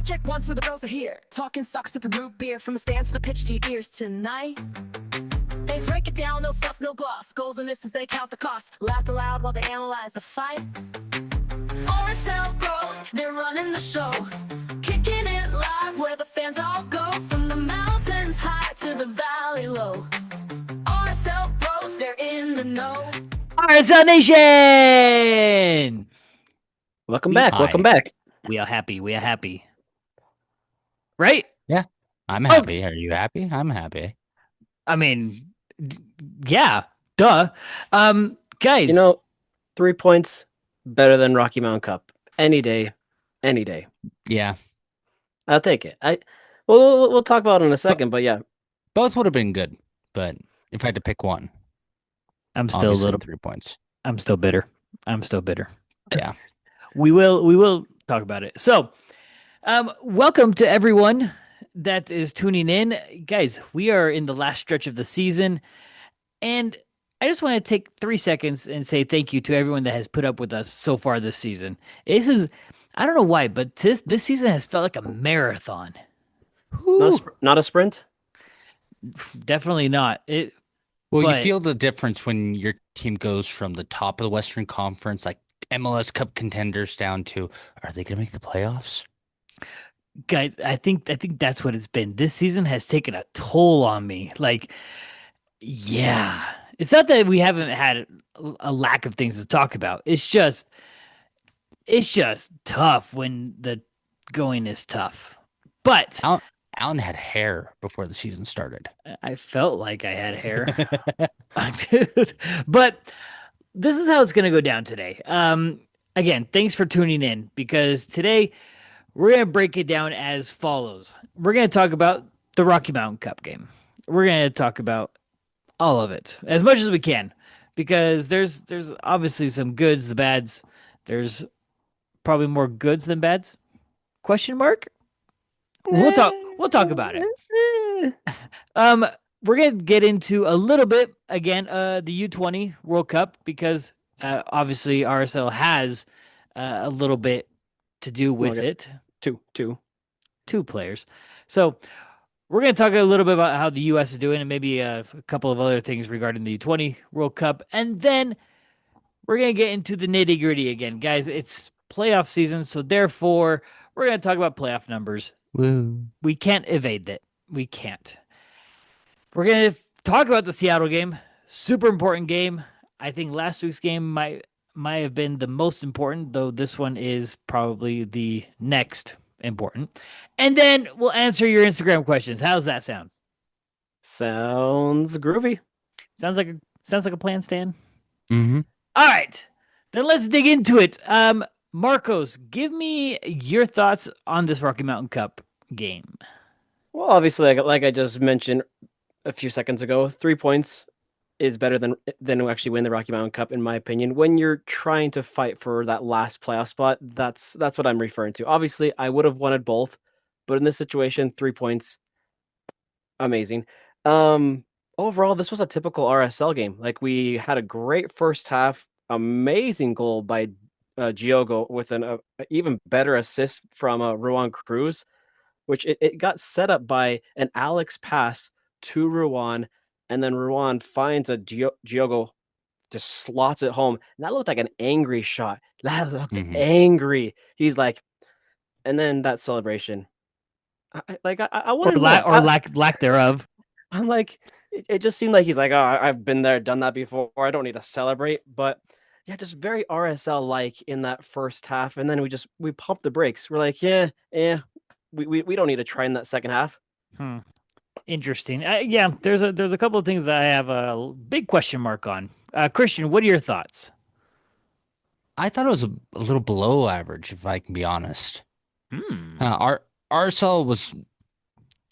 Check once for the bros are here. Talking soccer, sipping root beer from the stands to the pitch to your ears tonight. They break it down, no fluff, no gloss. Goals and misses, they count the cost. Laugh aloud while they analyze the fight. RSL bros, they're running the show. Kicking it live where the fans all go. From the mountains high to the valley low. RSL bros, they're in the know. RSL Nation! Welcome back. We are happy. Right? Yeah, I'm happy. Are you happy? I'm happy. I mean, yeah, duh. Guys. 3 points better than Rocky Mountain Cup. Any day. Yeah. I'll take it. We'll talk about it in a second, but yeah. Both would have been good, but if I had to pick one, I'm still a little 3 points. I'm still bitter. Yeah. We will talk about it. So, welcome to everyone that is tuning in. Guys, we are in the last stretch of the season, and I just want to take 3 seconds and say thank you to everyone that has put up with us so far this season. I don't know why, but this season has felt like a marathon. Not a sprint? Definitely not. You feel the difference when your team goes from the top of the Western Conference, like MLS Cup contenders, down to, are they going to make the playoffs? Guys, I think that's what it's been. This season has taken a toll on me. Like, yeah. It's not that we haven't had a lack of things to talk about. It's just tough when the going is tough. But Alan had hair before the season started. I felt like I had hair. But this is how it's going to go down today. Again, thanks for tuning in, because today we're going to break it down as follows. We're going to talk about the Rocky Mountain Cup game. We're going to talk about all of it, as much as we can, because there's obviously some goods, the bads. There's probably more goods than bads. Question mark? We'll talk about it. We're going to get into a little bit, again, the U20 World Cup, because obviously RSL has a little bit to do with it. Two players. So we're going to talk a little bit about how the U.S. is doing, and maybe a couple of other things regarding the U20 World Cup. And then we're going to get into the nitty-gritty again. Guys, it's playoff season, so therefore we're going to talk about playoff numbers. Woo. We can't evade that. We can't. We're going to talk about the Seattle game. Super important game. I think last week's game might have been the most important, though this one is probably the next important. And then we'll answer your Instagram questions. How's that sound? Sounds groovy. Sounds like a plan, Stan. Mm-hmm. All right. Then let's dig into it. Marcos, give me your thoughts on this Rocky Mountain Cup game. Well, obviously, like I just mentioned a few seconds ago, 3 points is better than to actually win the Rocky Mountain Cup, in my opinion. When you're trying to fight for that last playoff spot, that's what I'm referring to. Obviously, I would have wanted both, but in this situation, 3 points, amazing. Overall, this was a typical RSL game. Like, we had a great first half, amazing goal by Giogo with an even better assist from Ruan Cruz, which it got set up by an Alex pass to Ruan, and then Ruan finds a Giogo, just slots it home. And that looked like an angry shot. That looked angry. He's like, and then that celebration. I wanted lack thereof. I'm like, it just seemed like he's like, oh, I've been there, done that before. I don't need to celebrate. But yeah, just very RSL-like in that first half. And then we pumped the brakes. We're like, yeah, we don't need to try in that second half. Interesting. Yeah, there's a couple of things that I have a big question mark on. Christian, what are your thoughts? I thought it was a little below average, if I can be honest. Our RSL was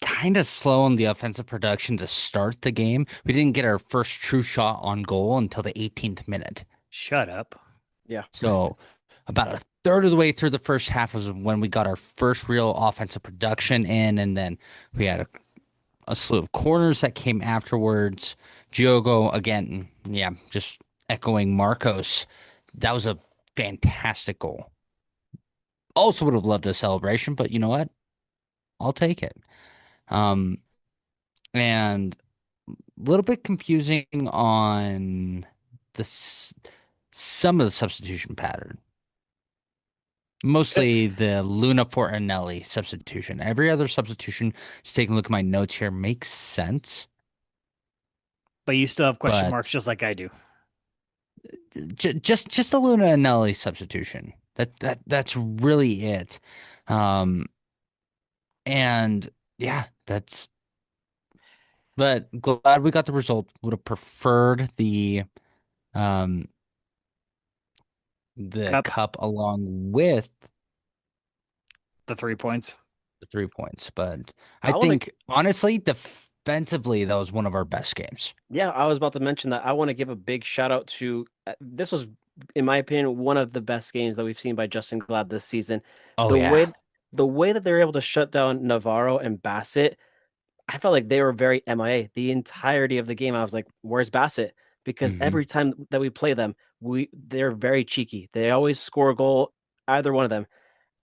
kind of slow on the offensive production to start the game. We didn't get our first true shot on goal until the 18th minute. Shut up. Yeah. So about a third of the way through the first half was when we got our first real offensive production in, and then we had a slew of corners that came afterwards. Giogo, again, yeah, just echoing Marcos. That was a fantastic goal. Also would have loved a celebration, but you know what? I'll take it. Um, and a little bit confusing on the some of the substitution pattern. Mostly the Luna for Anelli substitution. Every other substitution, just taking a look at my notes here, makes sense. But you still have question marks But just like I do. just the Luna Anelli substitution. That's really it. Um, and yeah, that's. But glad we got the result. Would have preferred um the Cup, cup along with the 3 points. the 3 points. But I I want to think honestly, defensively, that was one of our best games. Yeah, I was about to mention that. I want to give a big shout out to this was, in my opinion, one of the best games that we've seen by Justin Glad this season. Oh The way yeah. the way that they were able to shut down Navarro and Bassett, I felt like they were very MIA the entirety of the game. I was like, "Where's Bassett?" Because Hmm. every time that we play them, they're very cheeky. They always score a goal, either one of them.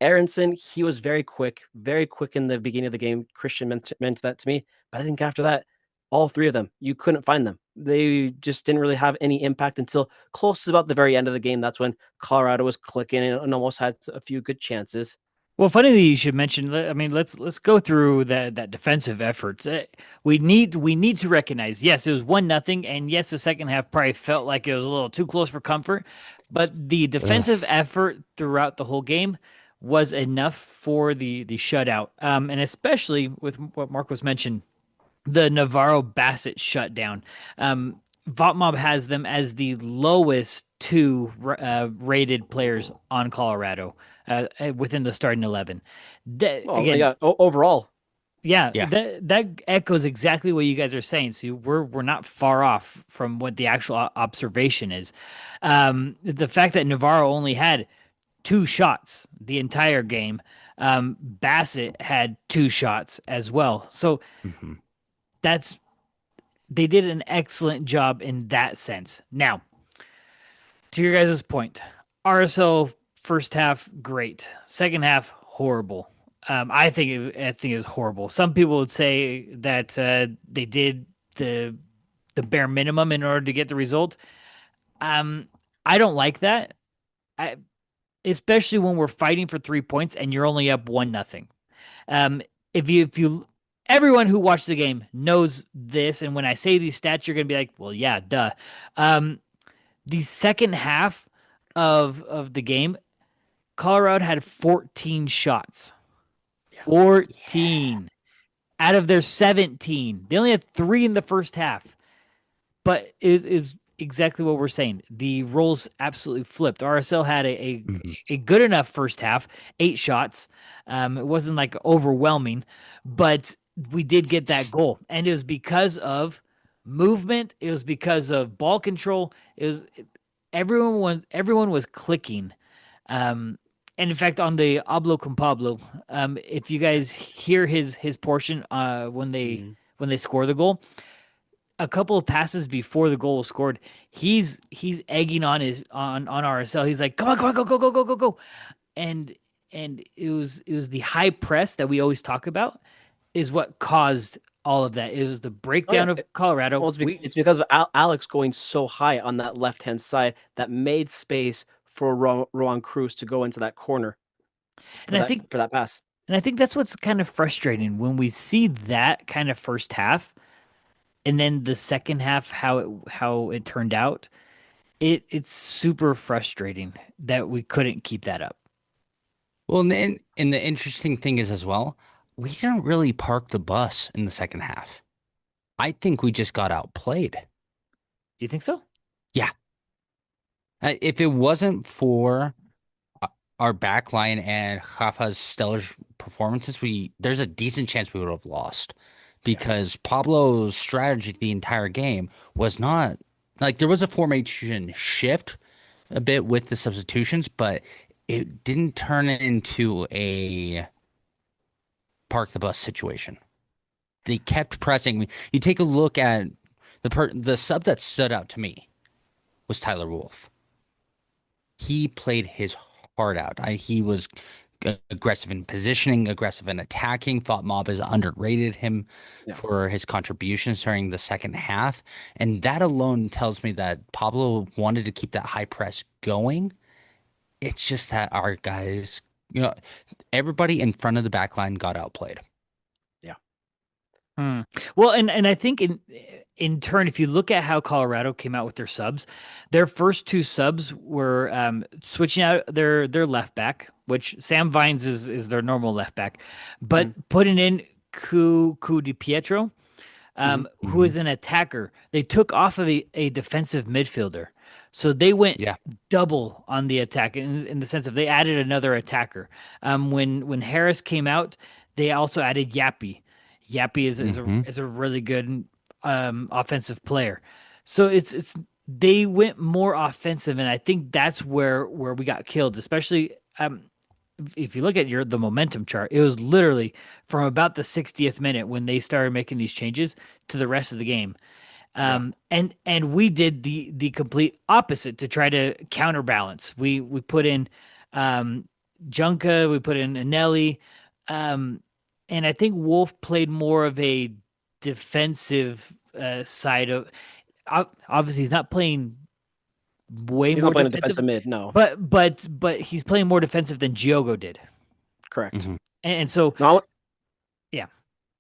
Aronson, he was very quick in the beginning of the game. Christian meant that to me. But I think after that, all three of them, you couldn't find them. They just didn't really have any impact until close to about the very end of the game. That's when Colorado was clicking and almost had a few good chances. Well, funny that you should mention. I mean, let's go through that defensive efforts. We need to recognize. Yes, it was 1-0, and yes, the second half probably felt like it was a little too close for comfort. But the defensive Ugh. effort throughout the whole game was enough for the shutout. And especially with what Marcos mentioned, the Navarro Bassett shutdown. Votmob has them as the lowest two rated players on Colorado within the starting 11. Well, Again, yeah, overall, yeah, Yeah. that echoes exactly what you guys are saying. So we're not far off from what the actual observation is. The fact that Navarro only had two shots the entire game. Bassett had two shots as well. So Hmm. that's they did an excellent job in that sense. Now, to your guys' point, RSL first half great, second half horrible. I think it was horrible. Some people would say that they did the bare minimum in order to get the result. Um, I don't like that. I, especially when we're fighting for 3 points and you're only up 1-0. Um, if you everyone who watched the game knows this, and when I say these stats, you're gonna be like, well, yeah, duh. Um, the second half of the game, Colorado had 14 shots. Yeah. 14 out of their 17. They only had three in the first half. But it is exactly what we're saying. The roles absolutely flipped. RSL had Hmm. a good enough first half, 8 shots. It wasn't like overwhelming, but we did get that goal, and it was because of movement. It was because of ball control. It was everyone was clicking. Um, and in fact, on the Hablo con Pablo, if you guys hear his portion mhm. when they score the goal, a couple of passes before the goal was scored, he's egging on on RSL. He's like, "Come on, come on, go, go, go, go, go, go!" And it was the high press that we always talk about is what caused all of that. It was the Oh yeah. breakdown of Colorado. Well, it's because of Alex going so high on that left hand side that made space for Rowan Cruz to go into that corner and I think for that pass. and I think that's what's kind of frustrating when we see that kind of first half and then the second half how it turned out. It's super frustrating that we couldn't keep that up. Well, and the interesting thing is as well, we didn't really park the bus in the second half. I think we just got outplayed. You think so? Yeah. If it wasn't for uh, our back line and Rafa's stellar performances, there's a decent chance we would have lost Yeah. because Pablo's strategy the entire game was not like there was a formation shift a bit with the substitutions, but it didn't turn it into a park the bus situation. They kept pressing. You take a look at the sub that stood out to me was Tyler Wolf. He played his heart out. He was aggressive in positioning, aggressive in attacking. Thought Mobs underrated him Yeah. for his contributions during the second half. And that alone tells me that Pablo wanted to keep that high press going. It's just that our guys, you know, everybody in front of the back line got outplayed. Yeah. Hmm. Well, and I think in turn, if you look at how Colorado came out with their subs, their first two subs were switching out their left back, which Sam Vines is their normal left back, but Mm-hmm. putting in Cu Di Pietro, Mm-hmm. who is an attacker. They took off of a defensive midfielder. So they went Yeah. double on the attack in the sense of they added another attacker. When Harris came out, they also added Yappy. Yappy Hmm. is a really good offensive player. So it's they went more offensive, and I think that's where we got killed, especially if you look at the momentum chart, it was literally from about the 60th minute when they started making these changes to the rest of the game. Yeah. And we did the complete opposite to try to counterbalance. We put in Junka, we put in Anelli, um, and I think Wolf played more of a defensive side of. Obviously, he's not playing way He's not more playing a defensive, defensive mid. No. but he's playing more defensive than Giogo did. Correct. Hmm. And so, No, yeah,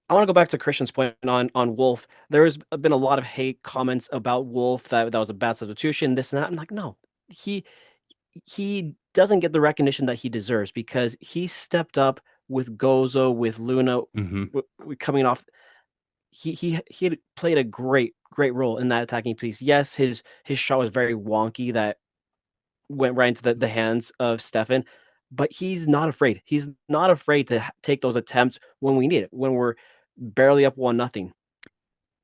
I want to go back to Christian's point on Wolf. There's been a lot of hate comments about Wolf that was a bad substitution, this and that. I'm like, no, he he doesn't get the recognition that he deserves because he stepped up with Gozo, with Luna, Hmm. coming off. He had played a great role in that attacking piece. Yes, his shot was very wonky that went right into the hands of Stefan, but he's not afraid. He's not afraid to take those attempts when we need it, when we're barely up 1-0.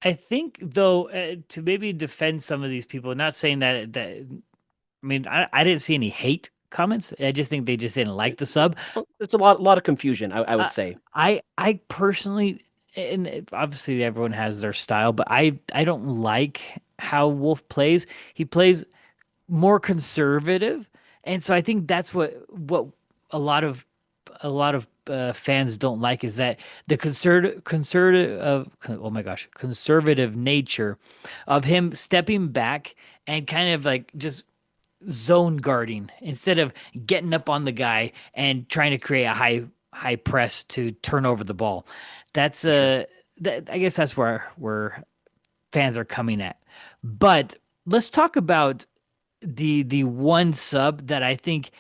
I think though to maybe defend some of these people, not saying that I mean I didn't see any hate comments. I just think they just didn't like the sub. Well, it's a lot of confusion, I would Uh, say. I personally, and obviously everyone has their style, but I don't like how Wolf plays. He plays more conservative, and so I think that's what a lot of fans don't like is that the oh my gosh, conservative nature of him stepping back and kind of like just zone guarding instead of getting up on the guy and trying to create a high press to turn over the ball. That's For sure. I guess that's where fans are coming at. But let's talk about the one sub that I think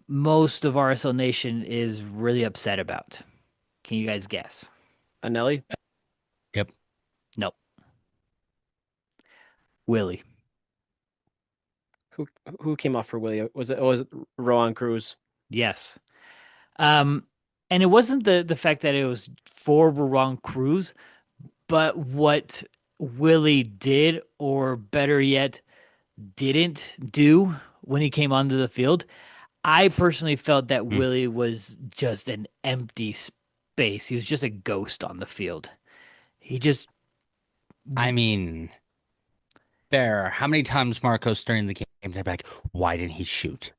most of RSL Nation is really upset about. Can you guys guess? Anelli, Yep. Nope. Willie. who who came off for Willie? Was it Rowan Cruz? Yes. Um, and it wasn't the fact that it was for Ron Cruz, but what Willie did, or better yet, didn't do when he came onto the field. I personally felt that Mm. Willie was just an empty space. He was just a ghost on the field. He just I mean, fair. How many times Marcos during the game they'd be like, why didn't he shoot?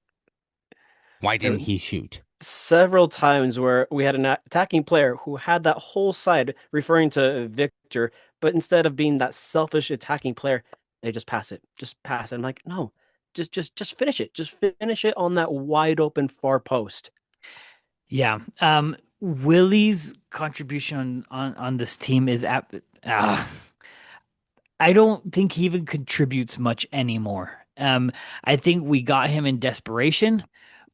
Why There didn't he shoot? several times where we had an attacking player who had that whole side referring to Victor, but instead of being that selfish attacking player, they just pass it. Just pass it. I'm like, no, just finish it. Just finish it on that wide open far post. Yeah. Willie's contribution on this team is I don't think he even contributes much anymore. I think we got him in desperation.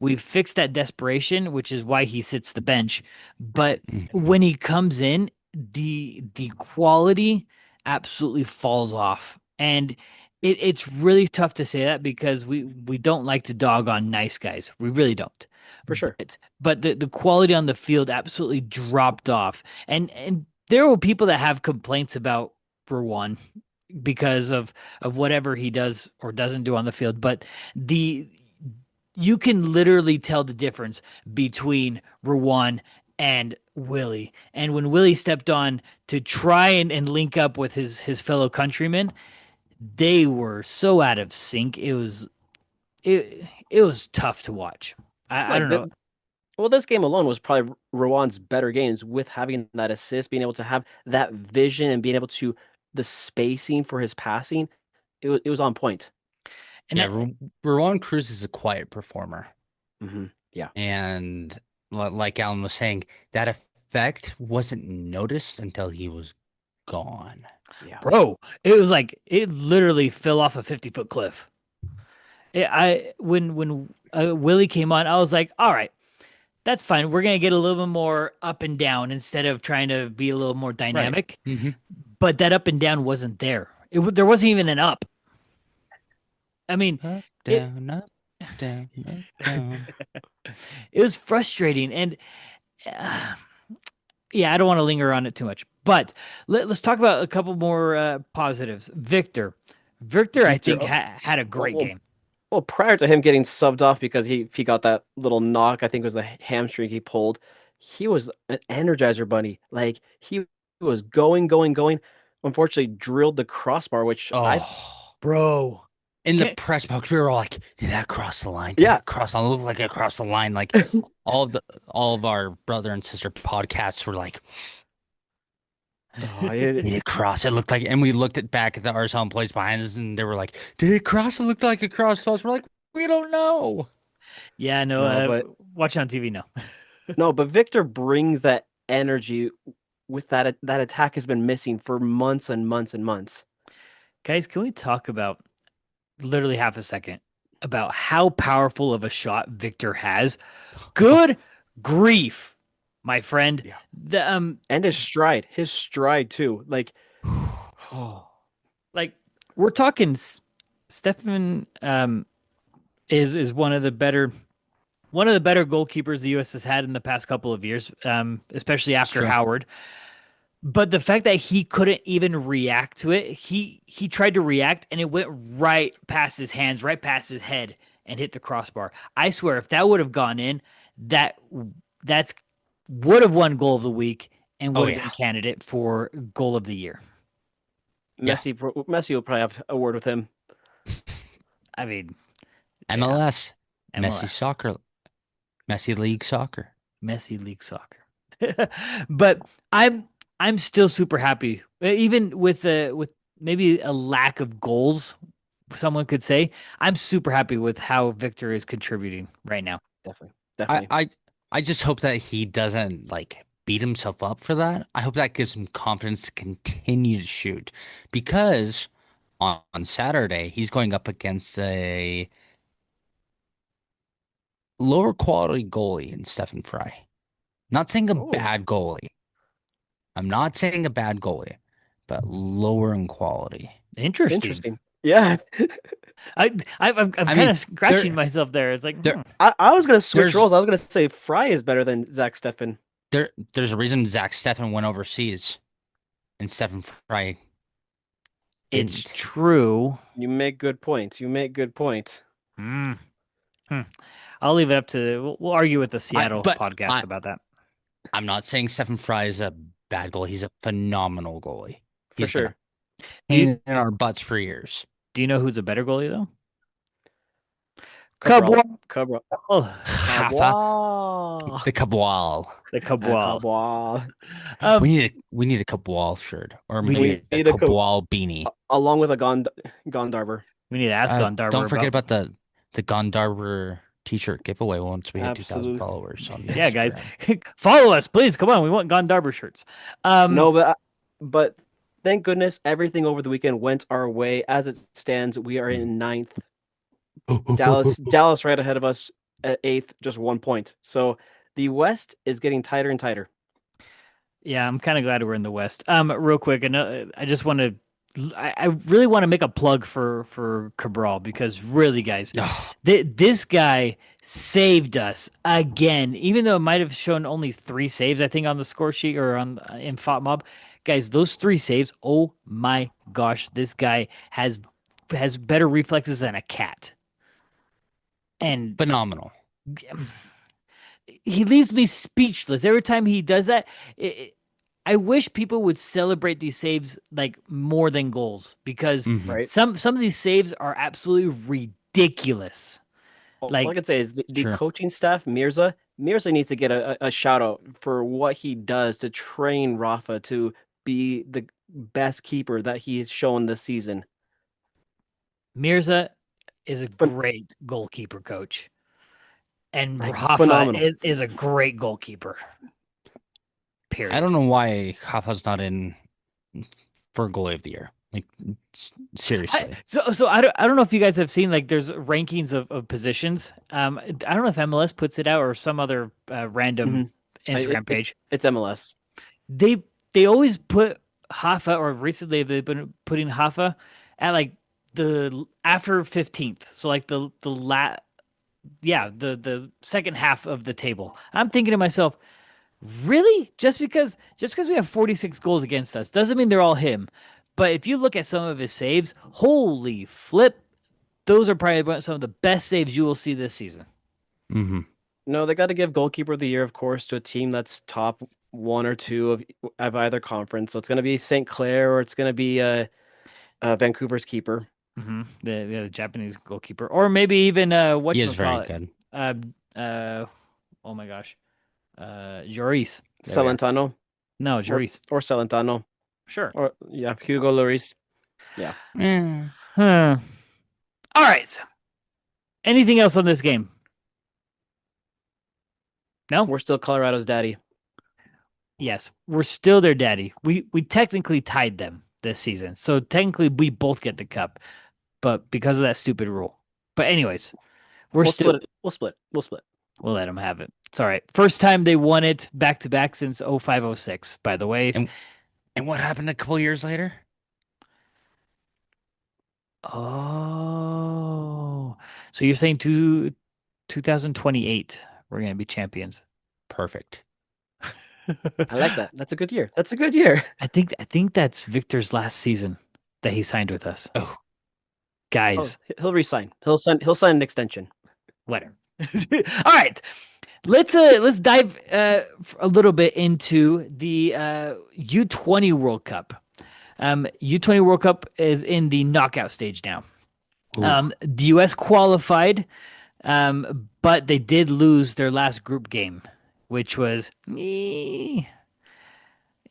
We fixed that desperation, which is why he sits the bench. But Mhm. when he comes in, the quality absolutely falls off. And it's really tough to say that because we don't like to dog on nice guys. We really don't. For sure. But the quality on the field absolutely dropped off. And there were people that have complaints about for one because of whatever he does or doesn't do on the field. But the you can literally tell the difference between Rowan and Willie. And when Willie stepped on to try and link up with his fellow countrymen, they were so out of sync. It was tough to watch. I Like don't know. Well, this game alone was probably Rowan's better games with having that assist, being able to have that vision and being able to the spacing for his passing. It was on point. And Yeah, Ruan Cruz is a quiet performer. Yeah. And like Alan was saying, that effect wasn't noticed until he was gone. Yeah. bro, it was like it literally fell off a 50-foot cliff. When Willie came on, I was like, all right, that's fine. We're gonna get a little bit more up and down instead of trying to be a little more dynamic. Mm-hmm. But that up and down wasn't there. There wasn't even an up. I mean, Up, it down, up, down, up, down. it was frustrating, and uh, yeah, I don't want to linger on it too much. But let's talk about a couple more positives. Victor, I Victor, think had a great well, game. well, prior to him getting subbed off because he got that little knock, I think it was the hamstring he pulled. He was an energizer bunny. Like he was going. Unfortunately, drilled the crossbar, which I Oh, Bro, in the can't, press box, we were all like, "Did that cross the line? Did yeah. it cross the line? It looked like it crossed the line." Like all of our brother and sister podcasts were like, Oh, "Did it cross?" It looked like, and we looked at back at the RSL employees behind us, and they were like, "Did it cross? It looked like it crossed." So we're like, "We don't know." yeah, no, no, but watch on TV now. no, but Victor brings that energy with that attack has been missing for months and months and months. Guys, can we talk about literally half a second about how powerful of a shot Victor has? Good grief, my friend. Yeah. The And his stride too. Like, oh, like we're talking Stefan is one of the better goalkeepers the US has had in the past couple of years, especially after True. Howard. But the fact that he couldn't even react to it, he tried to react and it went right past his hands, right past his head and hit the crossbar. I swear if that would have gone in, that's would have won goal of the week and Oh would have yeah, been candidate for goal of the year. Yeah. Messi will probably have a word with him. I mean, MLS, Messi MLS. soccer, Messi League soccer. Messi League Soccer. But I'm still super happy, even with maybe a lack of goals. Someone could say I'm super happy with how Victor is contributing right now. Definitely, I, definitely. I I just hope that he doesn't like beat himself up for that. I hope that gives him confidence to continue to shoot because on Saturday he's going up against a lower quality goalie in Stephen Fry. Not saying a Oh, bad goalie. I'm not saying a bad goalie, but lower in quality. Interesting. interesting. Yeah, I'm I kind mean, of scratching myself there. It's like, there, I was gonna switch there's roles. I was gonna say Fry is better than Zach Steffen. there's a reason Zach Steffen went overseas and Stephen Fry it's didn't. true. You make good points. You make good points. Mm. Hmm. I'll leave it up to we'll argue with the Seattle But podcast about that. I'm not saying Stephen Fry is a bad goalie. He's a phenomenal goalie. For He's been a sure. Do you, pain in our butts for years. do you know who's a better goalie though? Cabral. Cabral. Cabral. Hafa, Cabral. the Cabal. The Cabral. Cabral. Um, We need a Cabal shirt or We maybe a need a Cabal beanie. Along with a Gondarber. we need to ask on Darber Don't forget about the Gondarber t-shirt giveaway once we hit 2,000 Absolutely. followers on yeah, guys, Instagram. follow us, please. Come on, we want Gondarber shirts. No, but thank goodness everything over the weekend went our way. As it stands, we are in ninth. Dallas right ahead of us at eighth, just 1 point. So the West is getting tighter and tighter. Yeah, I'm kind of glad we're in the West. Real quick, I just want to. I really want to make a plug for Cabral because really, guys, Ugh. this guy saved us again. Even though it might have shown only 3 saves, I think on the score sheet or on in FOTMob, guys, those 3 saves. Oh my gosh, this guy has better reflexes than a cat, and Phenomenal. he leaves me speechless every time he does that. I wish people would celebrate these saves like more than goals because Mhm. Right. some of these saves are absolutely ridiculous. All Like I can say is the Sure. coaching staff, Mirza, Mirza needs to get a shout out for what he does to train Rafa to be the best keeper that he has shown this season. Mirza is a Phen- great goalkeeper coach, and like Rafa phenomenal. is a great goalkeeper. Period. I don't know why Rafa's not in for goalie of the year. Like seriously. So I don't know if you guys have seen, like, there's rankings of positions. I don't know if MLS puts it out or some other random Instagram page. It's MLS. They always put Hafa, or recently they've been putting Hafa at like the after 15th. So like the second half of the table. I'm thinking to myself, really? Just because we have 46 goals against us doesn't mean they're all him. But if you look at some of his saves, holy flip, those are probably some of the best saves you will see this season. Mm-hmm. No, they got to give goalkeeper of the year, of course, to a team that's top one or two of either conference. So it's going to be St. Clair or it's going to be Vancouver's keeper. The Japanese goalkeeper, or maybe even He is very good. Oh my gosh, Lloris. There we are. Celentano No, Lloris. or Celentano Sure. or Hugo Lloris. Yeah. Huh. All right. Anything else on this game? No. We're still Colorado's daddy. Yes, we're still their daddy. We technically tied them this season, so technically we both get the cup, but because of that stupid rule. But anyways, We'll split. We'll let them have it. It's all right. First time they won it back to back since 05-06, by the way. And what happened a couple years later? Oh, so you're saying 2028 we're gonna be champions? Perfect. I like that. That's a good year. That's a good year. I think that's Victor's last season that he signed with us. Oh, Guys, He'll resign. He'll sign an extension. whatever. All right, let's dive a little bit into the U20 World Cup. U20 World Cup is in the knockout stage now. The U.S. qualified, but they did lose their last group game, which was not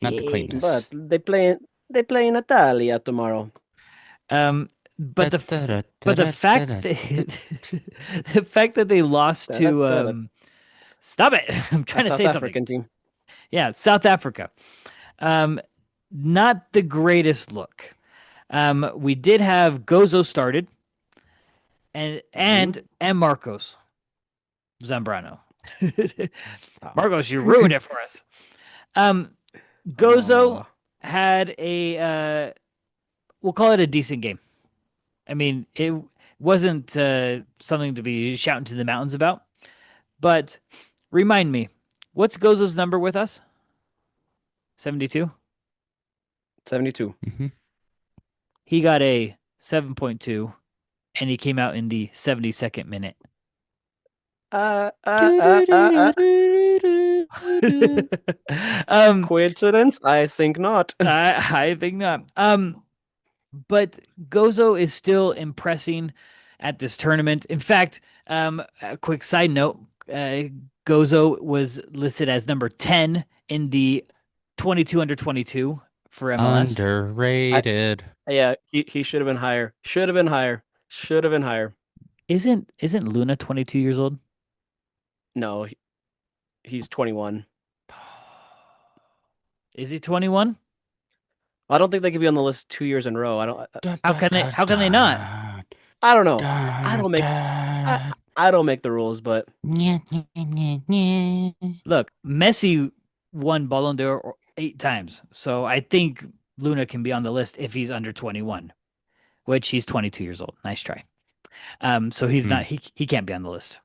the cleanest. But they play in Italia tomorrow. But the fact that the fact that they lost to stop it. I'm trying to say South something. African team. Yeah, South Africa. Not the greatest look. We did have Gozo started, and Marcos Zambrano. Marcos, you ruined it for us. Gozo had a we'll call it a decent game. I mean, it wasn't something to be shouting to the mountains about. But remind me, what's Gozo's number with us? 72? 72. Mm-hmm. He got a 7.2, and he came out in the 72nd minute. Coincidence? I think not. I think not. But Gozo is still impressing at this tournament. In fact, a quick side note, Gozo was listed as number 10 in the 22 under 22 for MLS. Underrated. Yeah, he should have been higher. Should have been higher. Isn't Luna 22 years old? No, he's 21. Is he 21? I don't think they could be on the list 2 years in a row. How can they not? I don't know. I don't make the rules, but Look, Messi won Ballon d'Or 8 times, so I think Luna can be on the list if he's under 21, which he's 22 years old. Nice try. So he's not. He can't be on the list,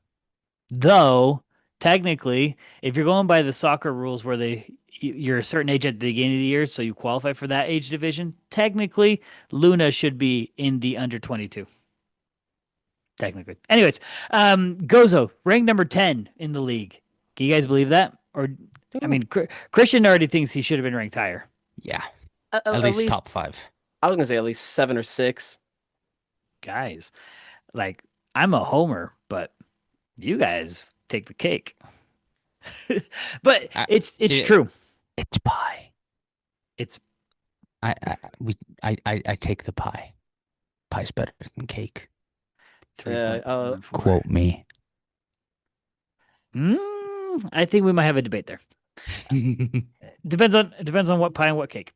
though. Technically, if you're going by the soccer rules, where you're a certain age at the beginning of the year, so you qualify for that age division. Technically, Luna should be in the under 22. Technically. Anyways, Gozo, ranked number 10 in the league. Can you guys believe that? Or, I mean, Christian already thinks he should have been ranked higher. Yeah. at At least top 5. I was gonna say at least 7 or 6. Guys, like, I'm a homer, but you guys take the cake. But I, it's it, true. it's pie. It's I take the pie. Pie's better than cake. 3.14. Quote me. I think we might have a debate there. Depends on what pie and what cake.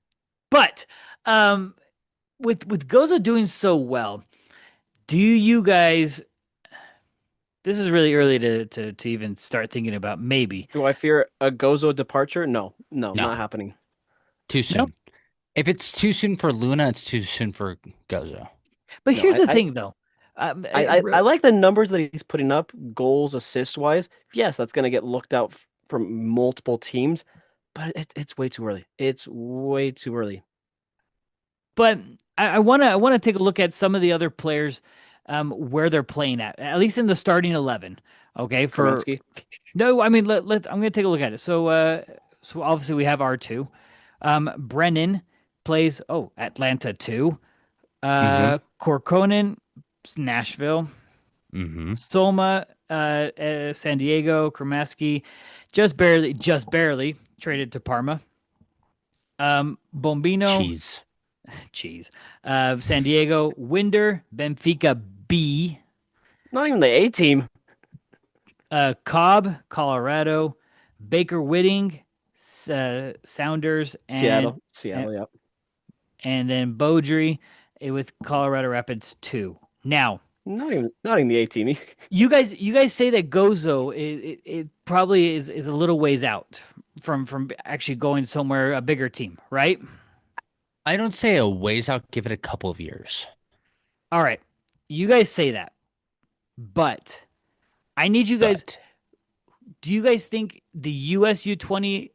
But um, with Gozo doing so well, do you guys? This is really early to even start thinking about maybe. Do I fear a Gozo departure? No, No, not happening. too No, soon. If it's too soon for Luna, it's too soon for Gozo. but No, here's the thing though. I like the numbers that he's putting up, goals, assist wise. Yes, that's going to get looked out from multiple teams, but it's way too early. It's way too early. But I wanna take a look at some of the other players, where they're playing at least in the starting 11. Okay, for Kromansky, no, I mean I'm gonna take a look at it. So obviously we have R2. Brennan plays Atlanta 2. Mm-hmm. Corcoran, Nashville. Mm-hmm. Soma, San Diego. Kramaski, just barely traded to Parma. Bombino, Cheese. cheese. San Diego. Winder, Benfica B. not even the A team. Cobb, Colorado. Baker Whitting, Sounders, and, Seattle, yep. and then Beaudry, with Colorado Rapids 2. Now, Not even the A team. you guys say that Gozo it probably is a little ways out from actually going somewhere, a bigger team, right? I don't say a ways out. Give it a couple of years. All right, you guys say that, but I need you guys. But Do you guys think the US U20?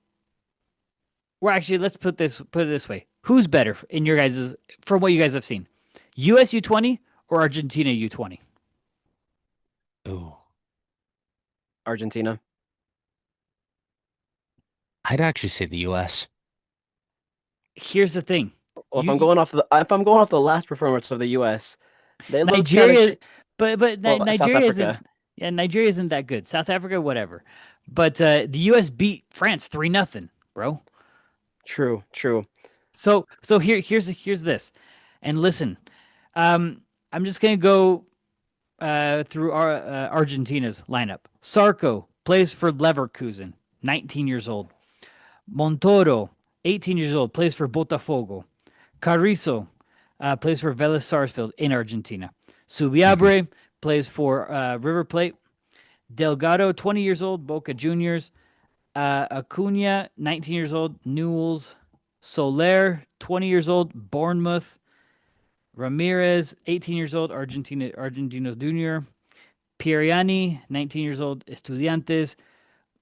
Well, actually, let's put it this way: who's better in your guys' from what you guys have seen, US U20 or Argentina U20? ooh, Argentina. I'd actually say the U.S. Here's the thing: Well, you if I'm going off the last performance of the U.S., they looked kind of Nigeria, but South Nigeria isn't. Africa. Yeah, Nigeria isn't that good. South Africa, whatever. But the U.S. beat France 3-0, bro. True. So here's this, and listen. I'm just gonna go through our Argentina's lineup. Sarko plays for Leverkusen, 19 years old. Montoro, 18 years old, plays for Botafogo. Carrizo plays for Vélez Sarsfield in Argentina. Hmm. Subiabre plays for River Plate. Delgado, 20 years old, Boca Juniors. Acuna, 19 years old, Newell's. Soler, 20 years old, Bournemouth. Ramirez, 18 years old, Argentinos Junior. Pieriani, 19 years old, Estudiantes.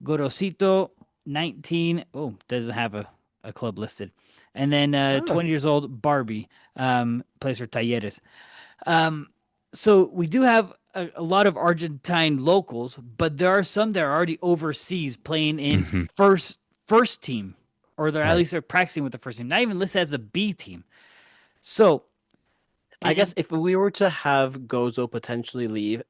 Gorosito, 19. Oh, doesn't have a club listed. And then Oh, 20 years old, Barbie, plays for Talleres. Um, so we do have a lot of Argentine locals, but there are some that are already overseas playing in Hmm. first team, or they're at Right. least they're practicing with the first team, not even listed as a B team. So, I and, guess and if we were to have Gozo potentially leave,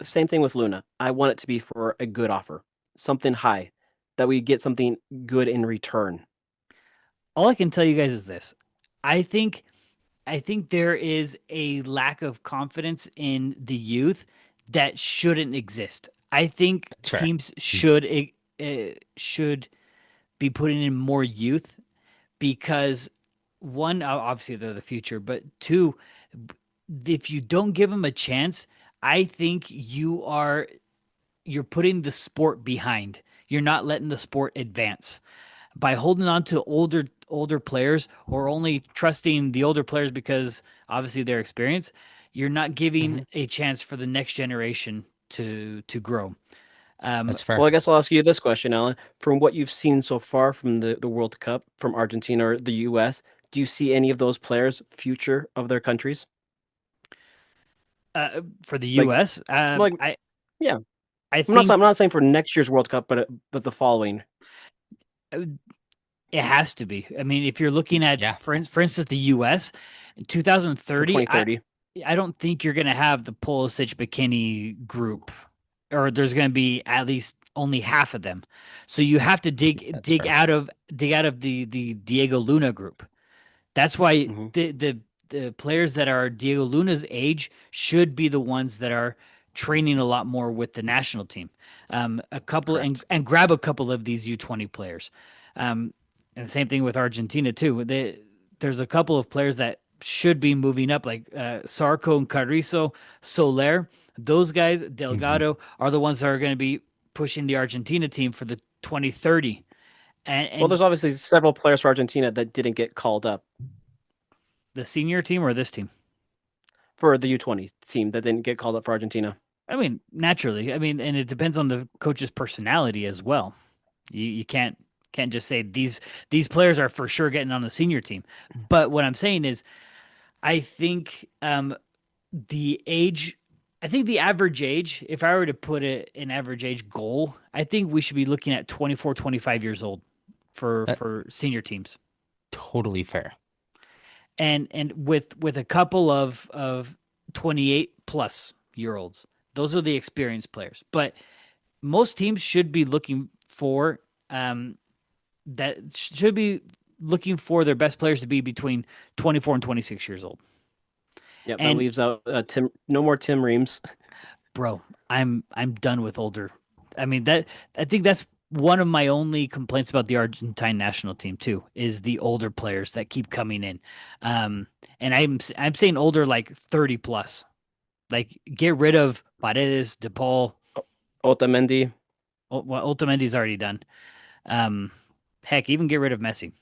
same thing with Luna. I want it to be for a good offer, something high, that we get something good in return. all I can tell you guys is this: I think there is a lack of confidence in the youth that shouldn't exist. I think That's fair. teams Mm. should be putting in more youth because one, obviously they're the future, but two, if you don't give them a chance, I think you're putting the sport behind. You're not letting the sport advance by holding on to older players or only trusting the older players because obviously their experience. You're not giving Mhm. a chance for the next generation to grow. Um, That's Well, fair. I guess I'll ask you this question, Alan. From what you've seen so far from the World Cup, from Argentina or the US, do you see any of those players future of their countries? for the Like, U.S., like, yeah. I think I'm not saying for next year's World Cup, but the following uh, it has to be. I mean, if you're looking at Yeah. for instance the U.S. in for 2030, 2030. I don't think you're going to have the Pulisic McKinney group, or there's going to be at least only half of them. So you have to That's dig fair. out of the Diego Luna group. That's why Hmm. the players that are Diego Luna's age should be the ones that are training a lot more with the national team. A couple Correct. and grab a couple of these U20 players. And the same thing with Argentina too. There's a couple of players that should be moving up, like Sarco and Carrizo, Soler. Those guys, Hmm. Delgado, are the ones that are going to be pushing the Argentina team for the 2030. Well, And there's obviously several players for Argentina that didn't get called up the senior team or this team? for the U20 team that didn't get called up for Argentina. I mean, naturally. I mean, and it depends on the coach's personality as well. You can't just say these players are for sure getting on the senior team. But what I'm saying is, I think the age, I think the average age, if I were to put an average age goal, I think we should be looking at 24, 25 years old That for senior teams. totally fair. And with a couple of 28 plus year olds. Those are the experienced players. But most teams should be looking for that should be looking for their best players to be between 24 and 26 years old. Yep, that And leaves out Tim. No more Tim Reams. bro, I'm done with older. I mean that I think that's one of my only complaints about the Argentine national team too is the older players that keep coming in. And I'm saying older like 30 plus. Like get rid of Paredes, DePaul. Otamendi. Well, Otamendi's already done. Um, heck, even get rid of Messi.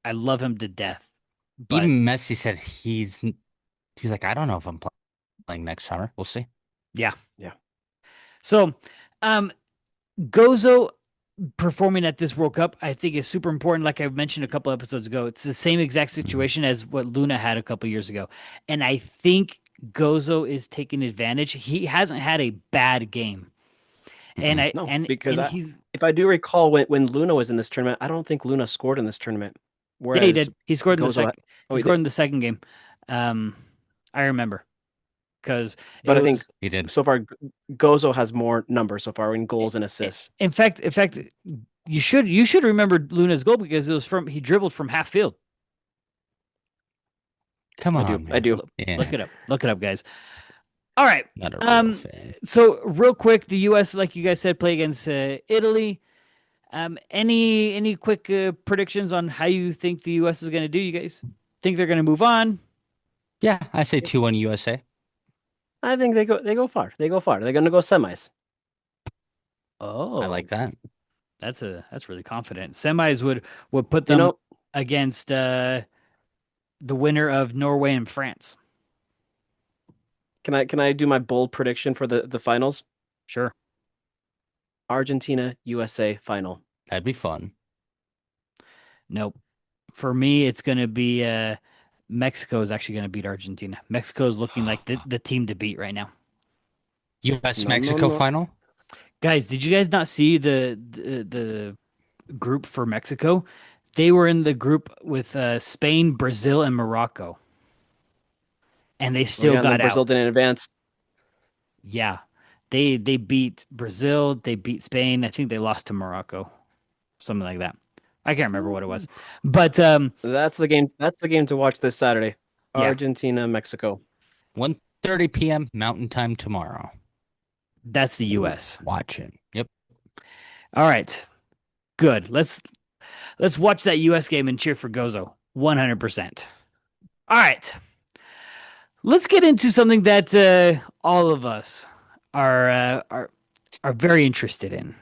I love him to death, but Even Messi said he's like, I don't know if I'm playing next summer. We'll see. yeah. Yeah. So, Gozo performing at this World Cup, I think is super important. Like I mentioned a couple episodes ago, it's the same exact situation as what Luna had a couple years ago, and I think Gozo is taking advantage. He hasn't had a bad game, and Mhm. I No, because and he's if I do recall, when Luna was in this tournament, I don't think Luna scored in this tournament. yeah, he Whereas did. He scored in the Gozo, second. oh, He he scored did. in the second game. Um, I remember because it But I think was. He did. so far, Gozo has more numbers so far in goals and assists. In fact, you should remember Luna's goal because it was from he dribbled from half field. Come I do. on, I man. do. Yeah, Look it up, guys. All right. not a real Um. fan. So real quick, the U.S. like you guys said, play against Italy. Any quick predictions on how you think the U.S. is going to do? You guys think they're going to move on? Yeah, I say 2-1 USA. I think they go far. They go far. They're gonna go semis. Oh, I like that. that's really confident. Semis would put You them know, against the winner of Norway and France. can I do my bold prediction for the finals? Sure. Argentina USA final. That'd be fun. Nope. For me, it's going to be Mexico is actually going to beat Argentina. Mexico is looking like the team to beat right now. US No, no, Mexico no. final? Guys, did you guys not see the group for Mexico? They were in the group with Spain, Brazil, and Morocco, and they Oh still yeah, no, got Brazil out. didn't advance. Yeah, they beat Brazil, they beat Spain. I think they lost to Morocco, something like that. I can't remember what it was, but That's the game. That's the game to watch this Saturday. yeah, Argentina, Mexico. 1:30 p.m. Mountain Time tomorrow. that's the U.S. Watch it. Yep. All right, good. Let's watch that U.S. game and cheer for Gozo. 100%. All right. Let's get into something that all of us are very interested in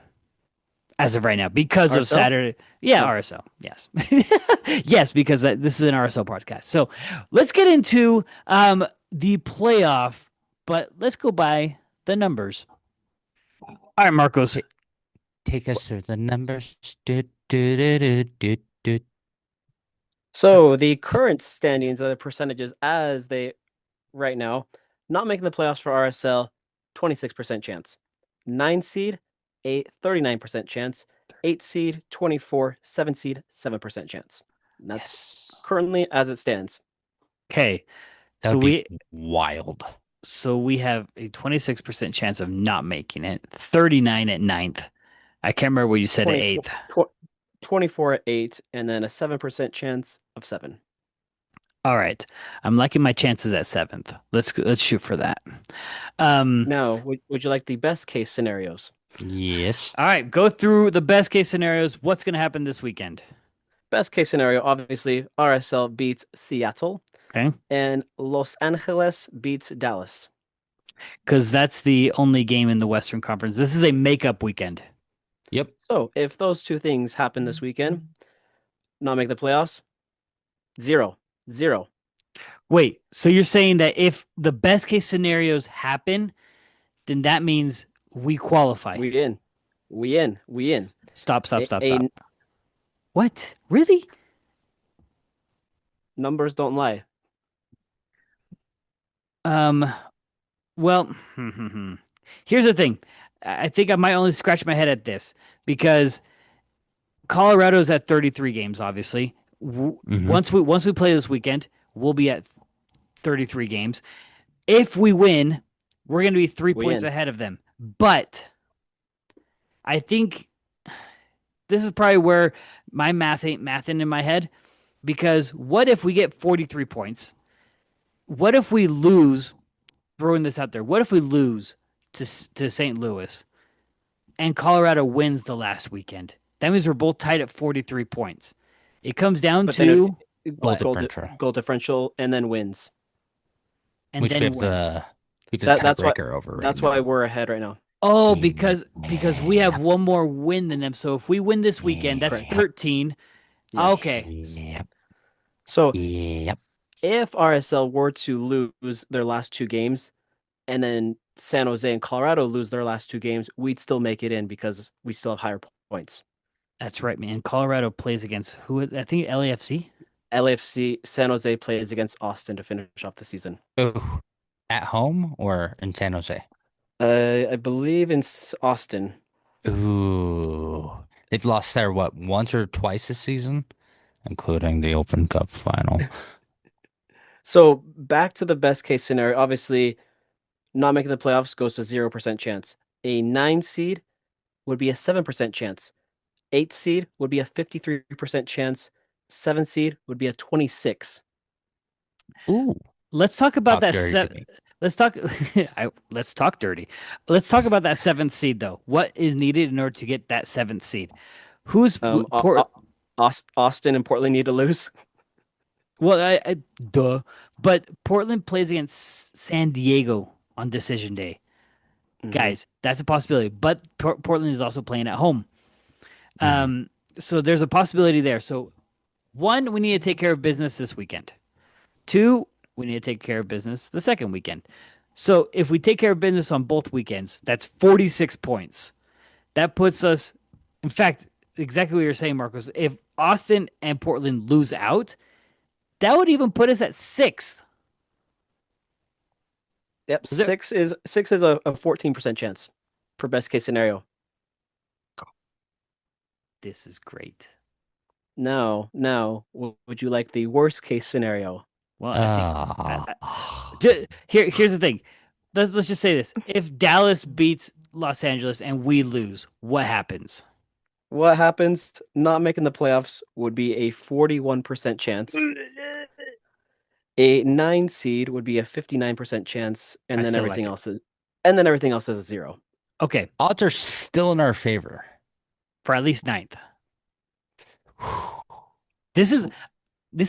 as of right now because of RSL? Saturday. Yeah, Oh, RSL. Yes, yes, because this is an RSL podcast. So let's get into the playoff, but let's go by the numbers. All right, Marcos. Take us through the numbers. Do, do, do, do, do, do. so the current standings are the percentages as they right now, not making the playoffs for RSL, 26% chance. 9 seed, a 39% chance. 8 seed, 24. 7 seed, 7% chance. And that's Yes. currently as it stands. Okay, That so would be wild. we have a 26% chance of not making it, 39 at ninth. I can't remember what you said at 24, eighth. 24 at 8, and then a 7% chance of 7. All right. I'm liking my chances at seventh. Let's shoot for that. Um, Now, would you like the best case scenarios? Yes. all right, go through the best case scenarios. What's going to happen this weekend? Best case scenario, obviously, RSL beats Seattle Okay. and Los Angeles beats Dallas. Because that's the only game in the Western Conference. This is a makeup weekend. Yep. So if those two things happen this weekend, not make the playoffs, 0, 0. Wait, so you're saying that if the best case scenarios happen, then that means we qualify. We in. We in. We in. Stop, stop, A, stop, a stop. What? Really? numbers don't lie. Um, well, here's the thing. I think I might only scratch my head at this because Colorado's at 33 games, obviously. Mhm. Once we play this weekend, we'll be at 33 games. If we win, we're going to be 3 We points in. ahead of them. But I think this is probably where my math ain't mathing in my head because what if we get 43 points? What if we lose? Throwing this out there. What if we lose to St. Louis and Colorado wins the last weekend? That means we're both tied at 43 points. It comes down But then to Goal what? differential. goal differential and then wins. And Which then we have wins. the That's why tiebreaker over right that's now. why we're ahead right now. Oh, because we have one more win than them. So if we win this weekend, that's Correct. 13. Yes. Okay. Yep. So Yep. if RSL were to lose their last 2 games and then San Jose and Colorado lose their last 2 games, we'd still make it in because we still have higher points. That's right, man. Colorado plays against who? I think LAFC. LAFC, San Jose plays against Austin to finish off the season. Oh, at home or in San Jose? I believe in Austin. Ooh. They've lost there, what, once or twice this season? Including the Open Cup final. So back to the best case scenario. Obviously, not making the playoffs goes to 0% chance. A 9 seed would be a 7% chance. 8 seed would be a 53% chance. 7 seed would be a 26. Ooh. Let's talk about Talk that. dirty to me. Let's talk. Let's talk dirty. Let's talk about that seventh seed, though. What is needed in order to get that seventh seed? Who's Austin and Portland need to lose. well, duh. But Portland plays against San Diego on decision day, guys. That's a possibility. But Portland is also playing at home. So there's a possibility there. So, one, we need to take care of business this weekend. Two, we need to take care of business the second weekend. So if we take care of business on both weekends, that's 46 points. That puts us, in fact, exactly what you're saying, Marcos. If Austin and Portland lose out, that would even put us at sixth. Yep, Was there- 6 is a 14% chance for best case scenario. This is great. Now, would you like the worst case scenario? Well, Ah. here's the thing. Let's just say this: if Dallas beats Los Angeles and we lose, what happens? What happens? Not making the playoffs would be a 41% chance. A 9 seed would be a 59% chance, and I then still everything like it. else is and then everything else is a 0. Okay, Odds are still in our favor. for at least ninth. This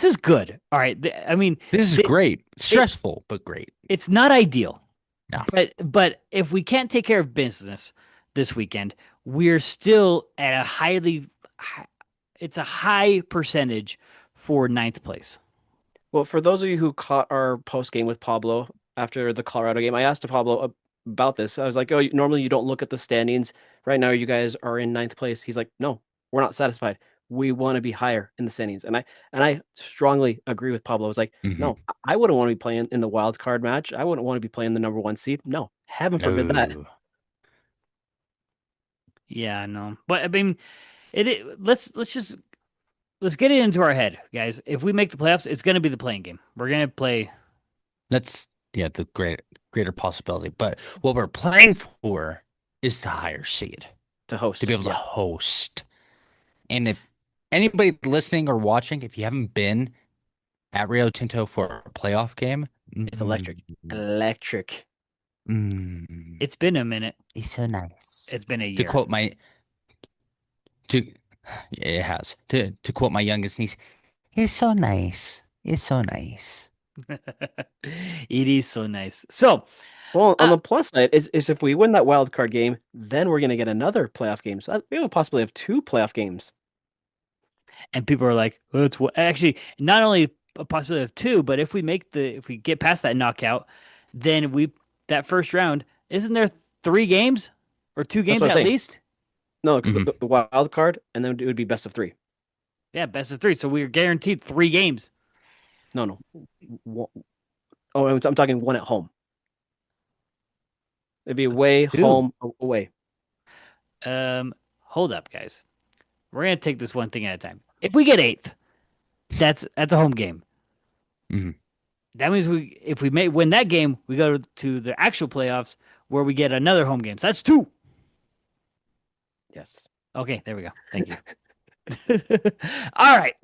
is good. All right. I mean, This is great. Stressful, but great. it's not ideal. No. But if we can't take care of business this weekend, we're still at it's a high percentage for ninth place. Well, for those of you who caught our post game with Pablo after the Colorado game, I asked Pablo about this. I was like, "Oh, normally you don't look at the standings. Right now, you guys are in 9th place." He's like, "No, we're not satisfied. We want to be higher in the standings." And I strongly agree with Pablo. I was like, Mhm. "No, I wouldn't want to be playing in the wild card match. I wouldn't want to be playing the number 1 seed. No, heaven forbid that." No. Yeah, I know. But I mean, let's get it into our head, guys. If we make the playoffs, it's going to be the playing game. We're going to play. That's the greater possibility. But what we're playing for is the higher seed. To host. to be able to Yeah. host. And if anybody listening or watching, if you haven't been at Rio Tinto for a playoff game, It's electric. Electric. It's been a minute. It's so nice. It's been a To year. quote my to yeah, it has. To quote my youngest niece, it's so nice. It's so nice. It is so nice. So, Well, on Uh, the plus side is if we win that wild card game, then we're gonna get another playoff game. So we have possibly have 2 playoff games. and people are like, well, actually not only a possibility of two, but if we get past that knockout, then that first round, isn't there 3 games or 2 That's games what I'm at saying. least? No, because Mhm. the wild card, and then it would be best of 3. Yeah, best of 3. So we're guaranteed 3 games. No. Oh, I'm talking 1 at home. It'd be away, 2. home, away. Hold up, guys. We're gonna take this one thing at a time. If we get 8th, that's a home game. Mhm. That means if we win that game, we go to the actual playoffs where we get another home game. So that's 2. Yes. Okay, there we go. Thank you. All right.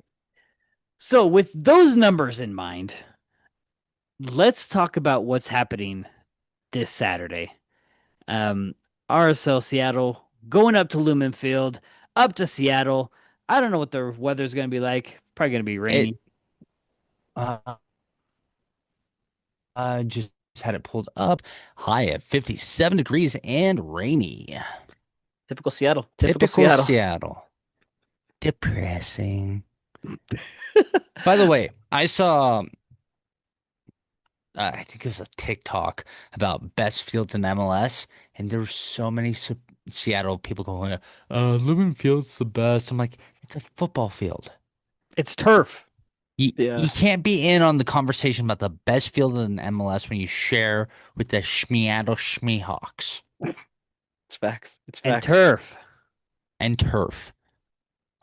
So with those numbers in mind, let's talk about what's happening this Saturday. RSL Seattle going up to Lumen Field, up to Seattle. I don't know what the weather's going to be like. Probably going to be rainy. Uh, I just had it pulled up. High at 57 degrees and rainy. Typical Seattle. Typical Seattle. Depressing. By the way, I saw, I think it was a TikTok about best fields in MLS, and there were so many Seattle people going, Lumen Field's the best. I'm like, it's a football field. It's turf. Yeah. You can't be in on the conversation about the best field in MLS when you share with the Seattle Schmeehawks It's facts. It's And facts. turf. and turf.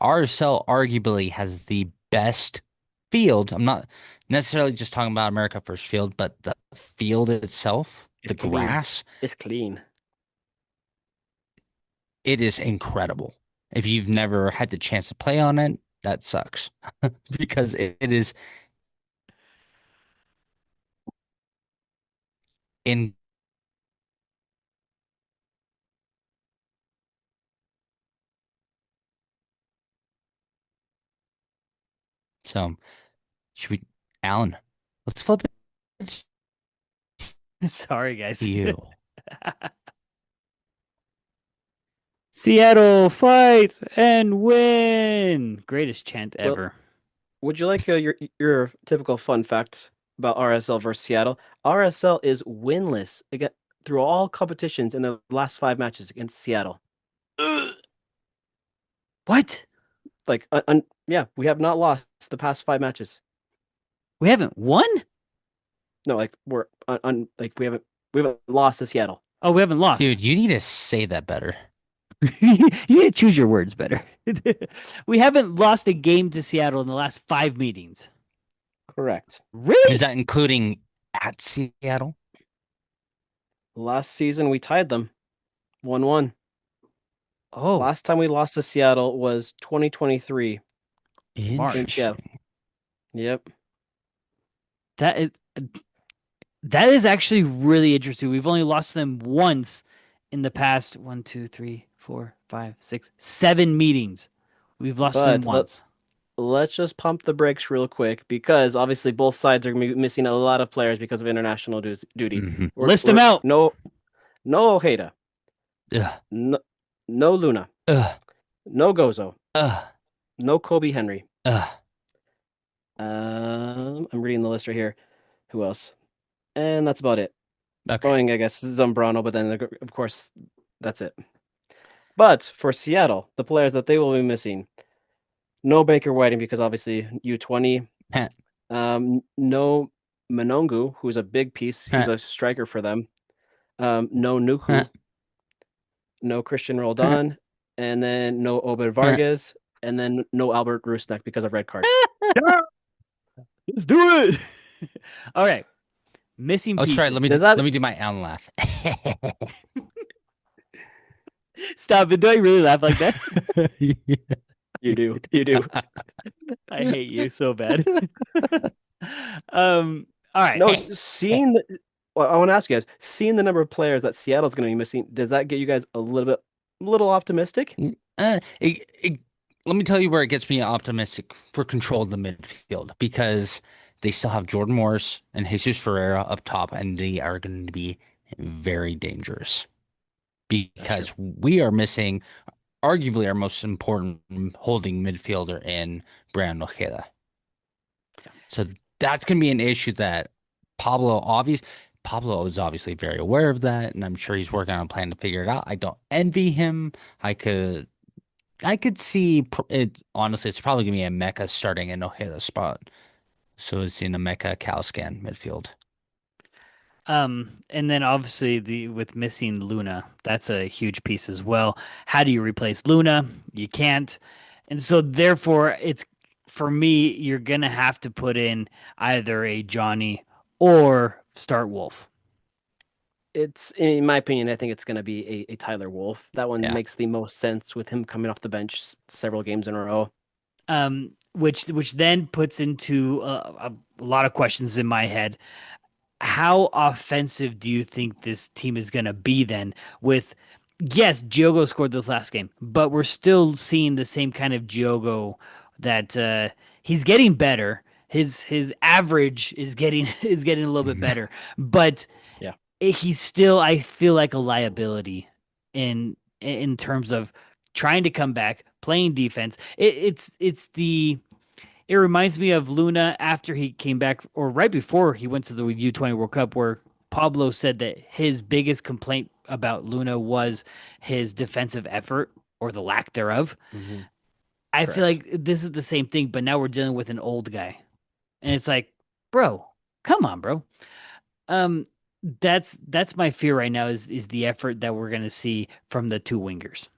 RSL arguably has the best field. I'm not necessarily just talking about America First Field, but the field itself, It's the clean. grass, It's clean. it is incredible. If you've never had the chance to play on it, that sucks because it is in. So, should we, Alan? Let's flip it Sorry, guys. to you. Seattle fight and win. Greatest chant Well, ever. Would you like your typical fun facts about RSL versus Seattle? RSL is winless through all competitions in the last 5 matches against Seattle. What? Like, yeah, we have not lost the past 5 matches. We haven't won? No, like we're like we haven't lost to Seattle. Oh, we haven't lost. Dude, you need to say that better. You need to choose your words better. We haven't lost a game to Seattle in the last 5 meetings. Correct. Really? Is that including at Seattle? Last season we tied them 1-1. Oh, Last time we lost to Seattle was 2023 March. in Seattle. Interesting. Yep. that is actually really interesting. We've only lost to them once in the past 1, 2, 3, 4, 5, 6, 7 meetings. We've lost to them But once. let's just pump the brakes real quick because obviously both sides are going to be missing a lot of players because of international duty. Mhm. List them out. No Ojeda. Ugh. No Luna. Ugh. No Gozo. Ugh. No Kobe Henry. Ugh. I'm reading the list right here. Who else? And that's about it. Okay. Going, I guess, Zambrano, but then of course that's it. But for Seattle, the players that they will be missing, no Baker Whiting because obviously U20. Heh. No Manongu, who's a big piece. He's a striker for them. No Nuku. Heh. No Christian Roldan. And then no Obed Vargas. And then no Albert Rusnak because of red card. Let's do it. All right. Missing Let's pieces. try. Let me Does that- let me do my Alan laugh. Stop it. Do I really laugh like that? You do. You do. I hate you so bad. Um, all right. No, Hey, hey. seeing the. Well, I want to ask you guys, seeing the number of players that Seattle's going to be missing, does that get you guys a little optimistic? Uh, it, it, Let me tell you where it gets me optimistic for control of the midfield because they still have Jordan Morris and Jesus Ferreira up top, and they are going to be very dangerous That's true. because we are missing arguably our most important holding midfielder in Brandon Ojeda. Yeah. So that's going to be an issue that Pablo is obviously very aware of that, and I'm sure he's working on a plan to figure it out. I don't envy him. I could see it. Honestly, it's probably gonna be a Mecca starting in Ojeda's spot. So it's in a Mecca Caliscan midfield. And then obviously the with missing Luna, that's a huge piece as well. How do you replace Luna? You can't. And so therefore it's for me, you're gonna have to put in either a Johnny or start Wolf. It's, in my opinion, I think it's going to be a Tyler Wolf. That one Yeah. makes the most sense with him coming off the bench several games in a row. Which then puts into a lot of questions in my head. How offensive do you think this team is going to be then? With yes, Giogo scored this last game, but we're still seeing the same kind of Giogo that he's getting better. His average is getting is getting a little bit better, but Yeah. he's still I feel like a liability in terms of trying to come back, playing defense. It's the it reminds me of Luna after he came back, or right before he went to the U20 World Cup, where Pablo said that his biggest complaint about Luna was his defensive effort or the lack thereof. Hmm. I feel Correct. like this is the same thing, but now we're dealing with an old guy, and it's like, bro, come on, bro. Um, that's my fear right now is the effort that we're gonna see from the two wingers.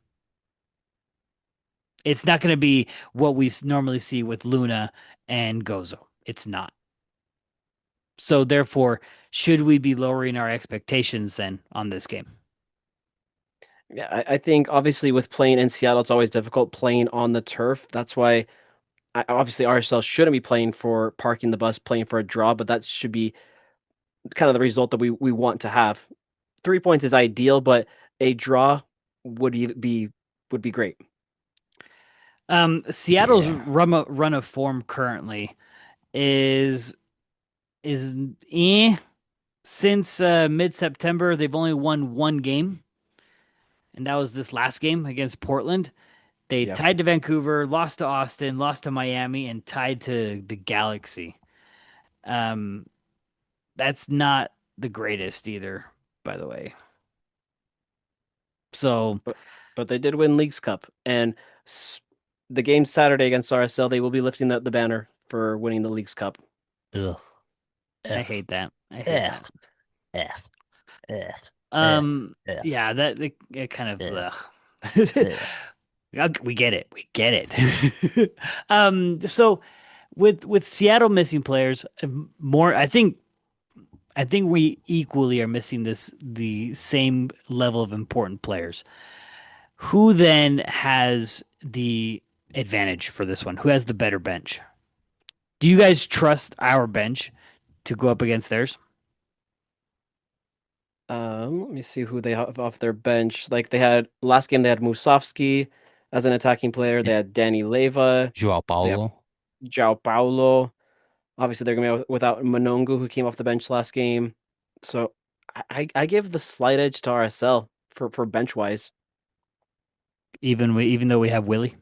It's not going to be what we normally see with Luna and Gozo. It's not. So therefore, should we be lowering our expectations then on this game? Yeah, I think obviously with playing in Seattle, it's always difficult playing on the turf. That's why obviously RSL shouldn't be playing for parking the bus, playing for a draw, but that should be kind of the result that we want to have. 3 points is ideal, but a draw would be great. Seattle's Yeah. run of form currently is is eh. Since mid September, they've only won one game, and that was this last game against Portland. They Yeah. tied to Vancouver, lost to Austin, lost to Miami, and tied to the Galaxy. Um, that's not the greatest either, by the way. So, But they did win Leagues Cup, and s- the game Saturday against RSL, they will be lifting the banner for winning the Leagues Cup. Ugh. I Ugh. hate that. I hate Ugh. that. Ugh. Ugh. Ugh. Ugh. Yeah, that it kind of. Ugh. Ugh. Ugh. We get it. We get it. So with Seattle missing players, more. I think we equally are missing the same level of important players. Who then has the advantage for this one? Who has the better bench? Do you guys trust our bench to go up against theirs? Let me see who they have off their bench. Like they had last game, they had Musovski as an attacking player. They Yeah. had Danny Leva. Joao They have Paulo. João Paulo. Obviously, they're gonna be without Monongo, who came off the bench last game. So I give the slight edge to RSL for bench wise. Even though we have Willie,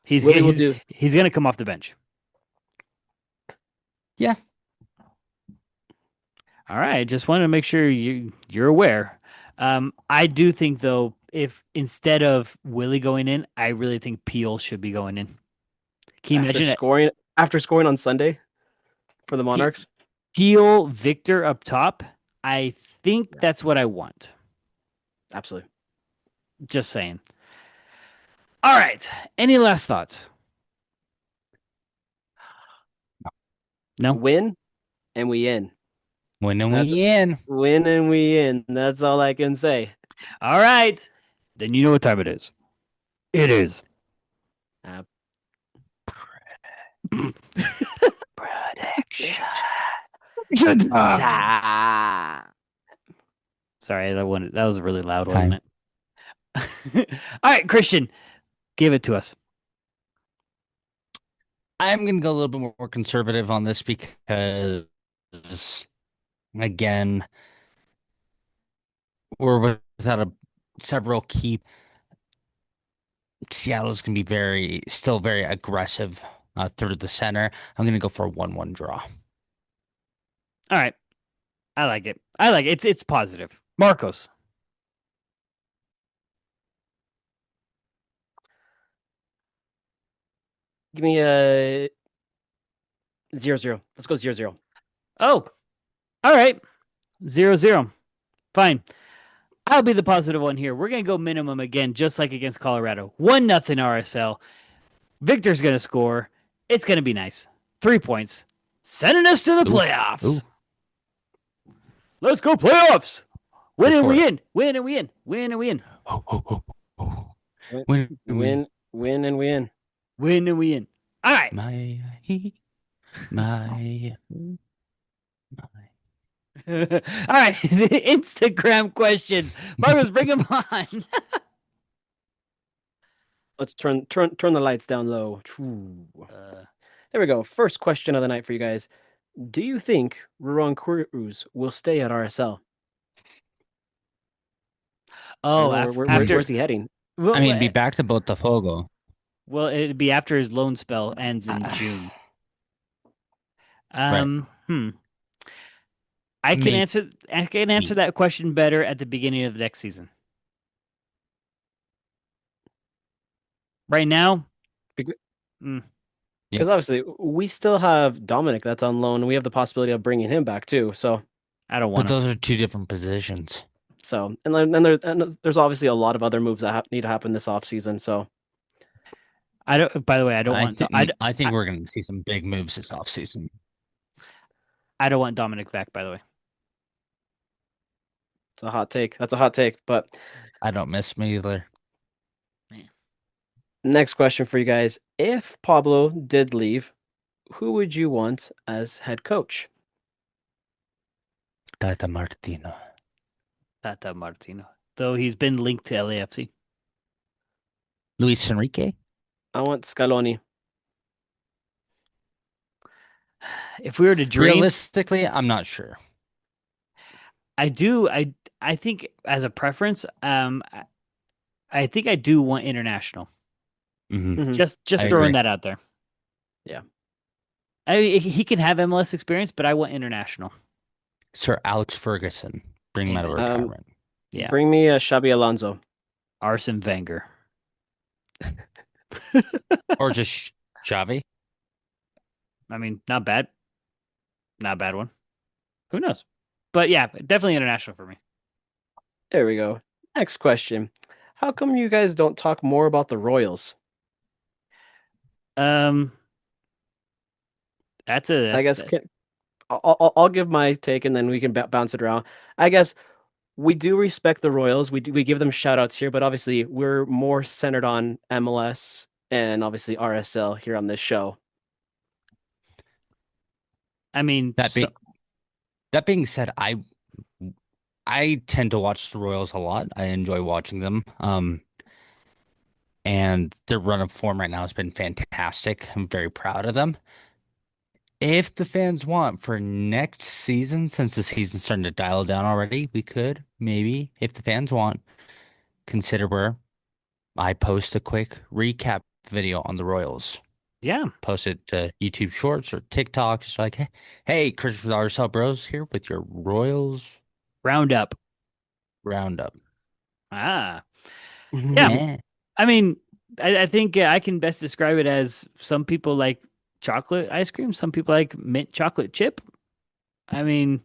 Willie will do. he's gonna come off the bench. Yeah. All right, just wanted to make sure you're aware. I do think though, if instead of Willie going in, I really think Peel should be going in. Can you after imagine it? scoring after scoring on Sunday for the Monarchs. Peel, Victor up top. I think Yeah. that's what I want. Absolutely. Just saying. All right. Any last thoughts? No. Win and we in. When That's we in. win and we in. That's all I can say. All right. Then you know what time it is. It is Uh, prediction. Sa- Sorry, that was really loud, wasn't Time. it? All right, Christian, give it to us. I'm going to go a little bit more conservative on this because, again, we're without several key. Seattle's going to be still very aggressive through the center. I'm going to go for a 1-1 draw. All right. I like it. I like it. It's positive. Marcos. Give me a 0-0. Let's go 0-0. Oh, all right. 0-0. Fine. I'll be the positive one here. We're gonna go minimum again, just like against Colorado. 1-0 RSL. Victor's gonna score. It's gonna be nice. 3 points. Sending us to the Ooh. playoffs. Ooh. Let's go playoffs. Win Go and for we it. in. Win and we in. Win and we in. Oh, oh, oh, oh. Win, Win, win, win, and win. Win and we in. All right. My. All right. The Instagram questions. Marcos, bring them on. Let's turn the lights down low. There we go. First question of the night for you guys. Do you think Ruron Cruz will stay at RSL? Oh, after Where's he heading? well, I mean, be back to Botafogo. well, it'd be after his loan spell ends in Ah, June. Right. I can Maybe. answer that question better at the beginning of the next season. Right now, Because mm, because obviously we still have Dominic that's on loan. And we have the possibility of bringing him back too. So I don't But want to. those are two different positions. and there's obviously a lot of other moves that need to happen this offseason. So I don't. By the way, I don't want. I think we're going to see some big moves this offseason. I don't want Dominic back. By the way, it's a hot take. That's a hot take. But I don't miss me either. next question for you guys: if Pablo did leave, who would you want as head coach? Tata Martino. Tata Martino. Though he's been linked to LAFC. Luis Enrique? I want Scaloni. If we were to dream, Realistically, I'm not sure. I do. I think as a preference, I think I do want international. Mhm. Just I throwing agree. that out there. Yeah. I mean, he can have MLS experience, but I want international. Sir Alex Ferguson. Bring him out of Amen. retirement. Yeah. Bring me a Xabi Alonso. Arsene Wenger. Or just Xavi. I mean, not bad. Not a bad one. Who knows? But yeah, definitely international for me. There we go. Next question. How come you guys don't talk more about the Royals? That's a I guess I'll give my take and then we can bounce it around. I guess we do respect the Royals. We give them shout outs here, but obviously we're more centered on MLS and obviously RSL here on this show. I mean, That being said, I tend to watch the Royals a lot. I enjoy watching them. And their run of form right now has been fantastic. I'm very proud of them. If the fans want for next season, since the season's starting to dial down already, we could maybe, if the fans want, consider where I post a quick recap video on the Royals. yeah. Post it to YouTube Shorts or TikTok. Just like, hey, Chris with RSL Bros here with your Royals Roundup. roundup. Ah. Yeah. Yeah. I mean, I think I can best describe it as some people like chocolate ice cream, some people like mint chocolate chip. I mean,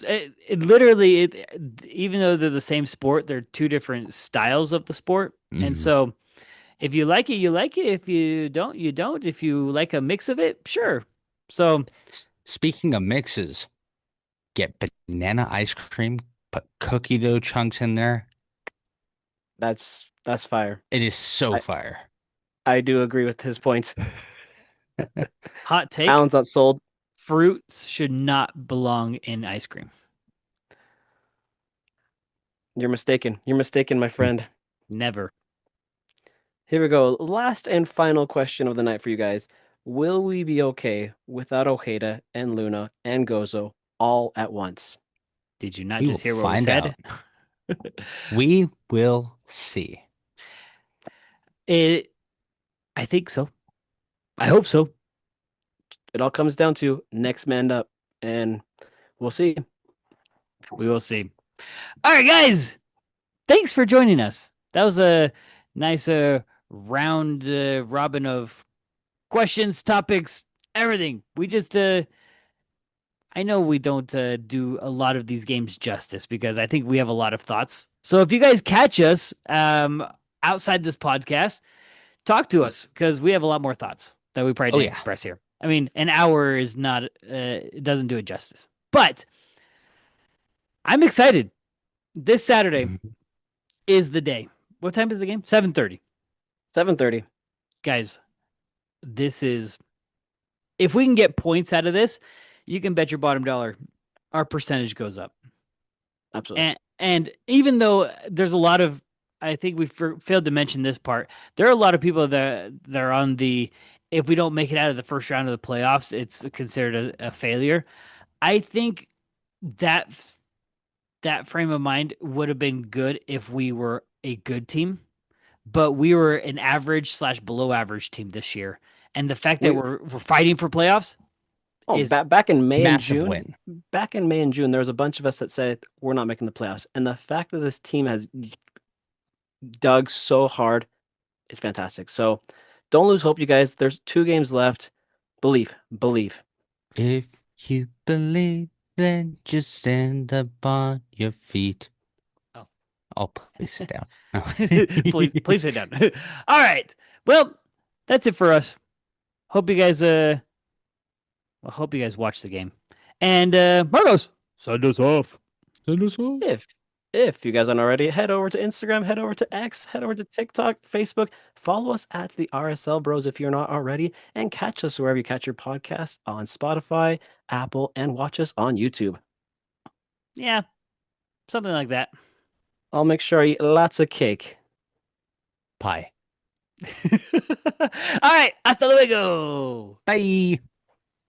even though they're the same sport, they're two different styles of the sport. And Mhm. so if you like it, you like it. If you don't, you don't. If you like a mix of it, sure. So Speaking of mixes, get banana ice cream Put cookie dough chunks in there. That's fire. It is so I, fire. I do agree with his points. Hot take: Alan's not sold. fruits should not belong in ice cream. You're mistaken. You're mistaken, my friend. Never. Here we go. Last and final question of the night for you guys. Will we be okay without Ojeda and Luna and Gozo all at once? Did you not We just will hear what we find said? We will see. I think so. I hope so. It all comes down to next man up, and we'll see. We will see. All right, guys. Thanks for joining us. That was a nice round robin of questions, topics, everything. We just I know we don't do a lot of these games justice because I think we have a lot of thoughts. So if you guys catch us outside this podcast, talk to us because we have a lot more thoughts that we probably Oh, didn't yeah. express here. I mean, an hour is not it doesn't do it justice. But I'm excited. This Saturday is the day. What time is the game? 7:30. 7:30. Guys, this is if we can get points out of this, you can bet your bottom dollar our percentage goes up. Absolutely. And even though there's a lot of I think we failed to mention this part. There are a lot of people that are on the if we don't make it out of the first round of the playoffs, it's considered a failure. I think that that frame of mind would have been good if we were a good team, but we were an average slash below average team this year. And the fact that We we're fighting for playoffs is back in May and Massive June. win. Back in May and June, there was a bunch of us that said we're not making the playoffs, and the fact that this team has dug so hard is fantastic. So don't lose hope, you guys. There's 2 games left. Believe, believe. If you believe, then just stand up on your feet. Oh. Oh, please sit down. please sit down. All right. Well, that's it for us. Hope you guys watch the game. And Marcos, send us off. Send us off. If you guys aren't already, head over to Instagram, head over to X, head over to TikTok, Facebook. Follow us at the RSL Bros if you're not already, and catch us wherever you catch your podcasts on Spotify, Apple, and watch us on YouTube. Yeah. Something like that. I'll make sure I eat lots of cake. Pie. All right. Hasta luego. Bye.